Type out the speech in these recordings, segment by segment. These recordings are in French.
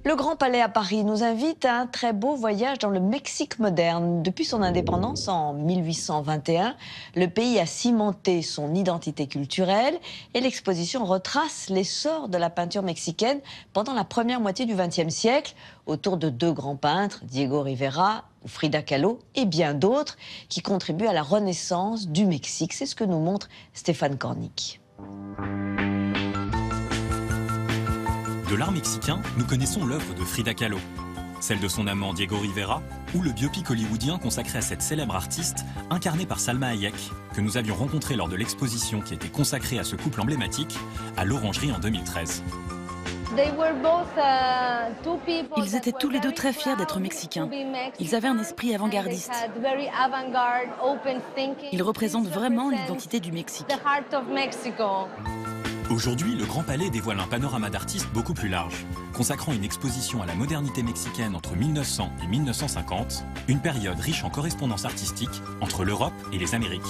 Le Grand Palais à Paris nous invite à un très beau voyage dans le Mexique moderne. Depuis son indépendance en 1821, le pays a cimenté son identité culturelle et l'exposition retrace l'essor de la peinture mexicaine pendant la première moitié du XXe siècle, autour de deux grands peintres, Diego Rivera ou Frida Kahlo et bien d'autres, qui contribuent à la renaissance du Mexique. C'est ce que nous montre Stéphane Cornic. De l'art mexicain, nous connaissons l'œuvre de Frida Kahlo, celle de son amant Diego Rivera, ou le biopic hollywoodien consacré à cette célèbre artiste, incarnée par Salma Hayek, que nous avions rencontré lors de l'exposition qui était consacrée à ce couple emblématique, à l'Orangerie en 2013. Ils étaient tous les deux très fiers d'être mexicains. Ils avaient un esprit avant-gardiste. Ils représentent vraiment l'identité du Mexique. Aujourd'hui, le Grand Palais dévoile un panorama d'artistes beaucoup plus large, consacrant une exposition à la modernité mexicaine entre 1900 et 1950, une période riche en correspondances artistiques entre l'Europe et les Amériques.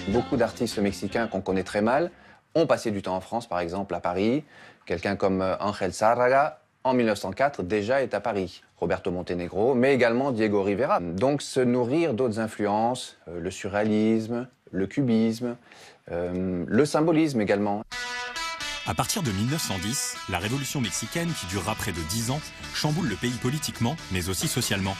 Beaucoup d'artistes mexicains qu'on connaît très mal ont passé du temps en France, par exemple à Paris. Quelqu'un comme Ángel Zárraga, en 1904, déjà est à Paris. Roberto Montenegro, mais également Diego Rivera. Donc se nourrir d'autres influences, le surréalisme, le cubisme, le symbolisme également. À partir de 1910, la révolution mexicaine, qui durera près de 10 ans, chamboule le pays politiquement, mais aussi socialement.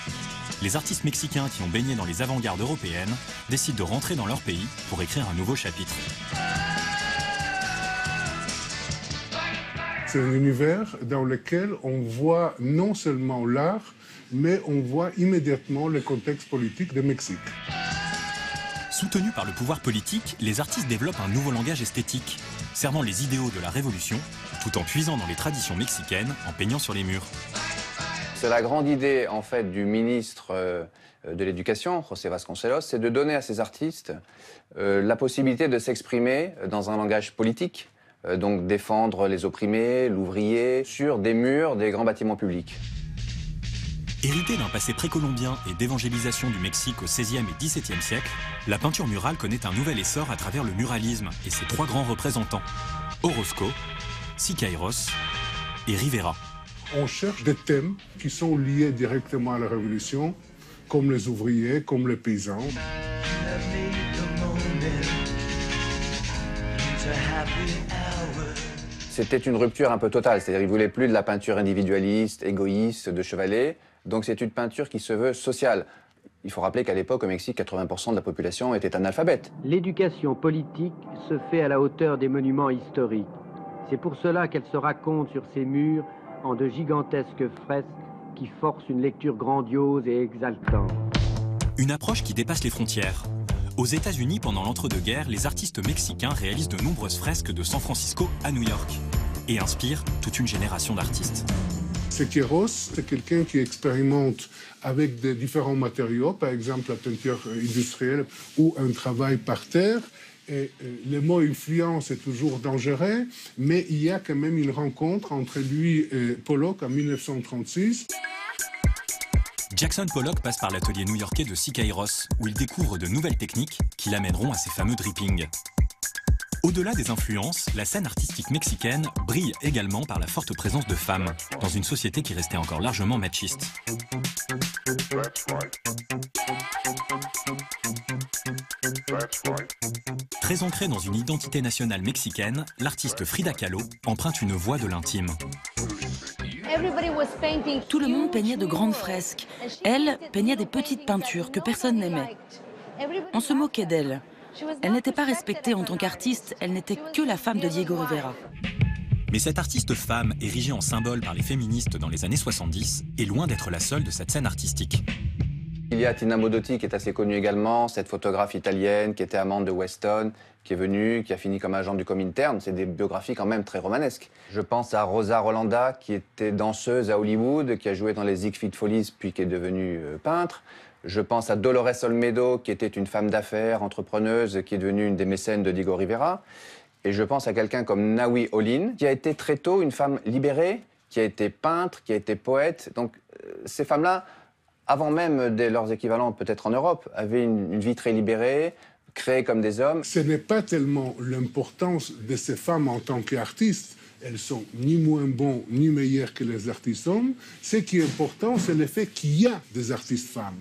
Les artistes mexicains qui ont baigné dans les avant-gardes européennes décident de rentrer dans leur pays pour écrire un nouveau chapitre. C'est un univers dans lequel on voit non seulement l'art, mais on voit immédiatement le contexte politique du Mexique. Soutenus par le pouvoir politique, les artistes développent un nouveau langage esthétique, servant les idéaux de la Révolution, tout en puisant dans les traditions mexicaines, en peignant sur les murs. C'est la grande idée, en fait, du ministre de l'Éducation, José Vasconcelos, c'est de donner à ces artistes la possibilité de s'exprimer dans un langage politique, donc défendre les opprimés, l'ouvrier, sur des murs des grands bâtiments publics. Héritée d'un passé précolombien et d'évangélisation du Mexique au XVIe et XVIIe siècle, la peinture murale connaît un nouvel essor à travers le muralisme et ses trois grands représentants, Orozco, Siqueiros et Rivera. On cherche des thèmes qui sont liés directement à la Révolution, comme les ouvriers, comme les paysans. C'était une rupture un peu totale, c'est-à-dire qu'ils ne voulaient plus de la peinture individualiste, égoïste, de chevalet. Donc c'est une peinture qui se veut sociale. Il faut rappeler qu'à l'époque, au Mexique, 80% de la population était analphabète. L'éducation politique se fait à la hauteur des monuments historiques. C'est pour cela qu'elle se raconte sur ces murs en de gigantesques fresques qui forcent une lecture grandiose et exaltante. Une approche qui dépasse les frontières. Aux États-Unis, pendant l'entre-deux-guerres, les artistes mexicains réalisent de nombreuses fresques de San Francisco à New York et inspirent toute une génération d'artistes. Siqueiros, c'est quelqu'un qui expérimente avec des différents matériaux, par exemple la peinture industrielle ou un travail par terre. Et le mot influence est toujours dangereux, mais il y a quand même une rencontre entre lui et Pollock en 1936. Jackson Pollock passe par l'atelier new-yorkais de Siqueiros, où il découvre de nouvelles techniques qui l'amèneront à ses fameux drippings. Au-delà des influences, la scène artistique mexicaine brille également par la forte présence de femmes, dans une société qui restait encore largement machiste. Très ancrée dans une identité nationale mexicaine, l'artiste Frida Kahlo emprunte une voix de l'intime. Tout le monde peignait de grandes fresques. Elle peignait des petites peintures que personne n'aimait. On se moquait d'elle. Elle n'était pas respectée en tant qu'artiste, elle n'était que la femme de Diego Rivera. Mais cette artiste femme, érigée en symbole par les féministes dans les années 70, est loin d'être la seule de cette scène artistique. Il y a Tina Modotti qui est assez connue également, cette photographe italienne qui était amante de Weston, qui est venue, qui a fini comme agent du Comintern. C'est des biographies quand même très romanesques. Je pense à Rosa Rolanda qui était danseuse à Hollywood, qui a joué dans les Ziegfeld Follies puis qui est devenue peintre. Je pense à Dolores Olmedo qui était une femme d'affaires, entrepreneuse, qui est devenue une des mécènes de Diego Rivera. Et je pense à quelqu'un comme Nawi Olin, qui a été très tôt une femme libérée, qui a été peintre, qui a été poète. Donc ces femmes-là, avant même leurs équivalents peut-être en Europe, avaient une vie très libérée, créées comme des hommes. Ce n'est pas tellement l'importance de ces femmes en tant qu'artistes. Elles sont ni moins bonnes ni meilleures que les artistes hommes. Ce qui est important, c'est le fait qu'il y a des artistes femmes.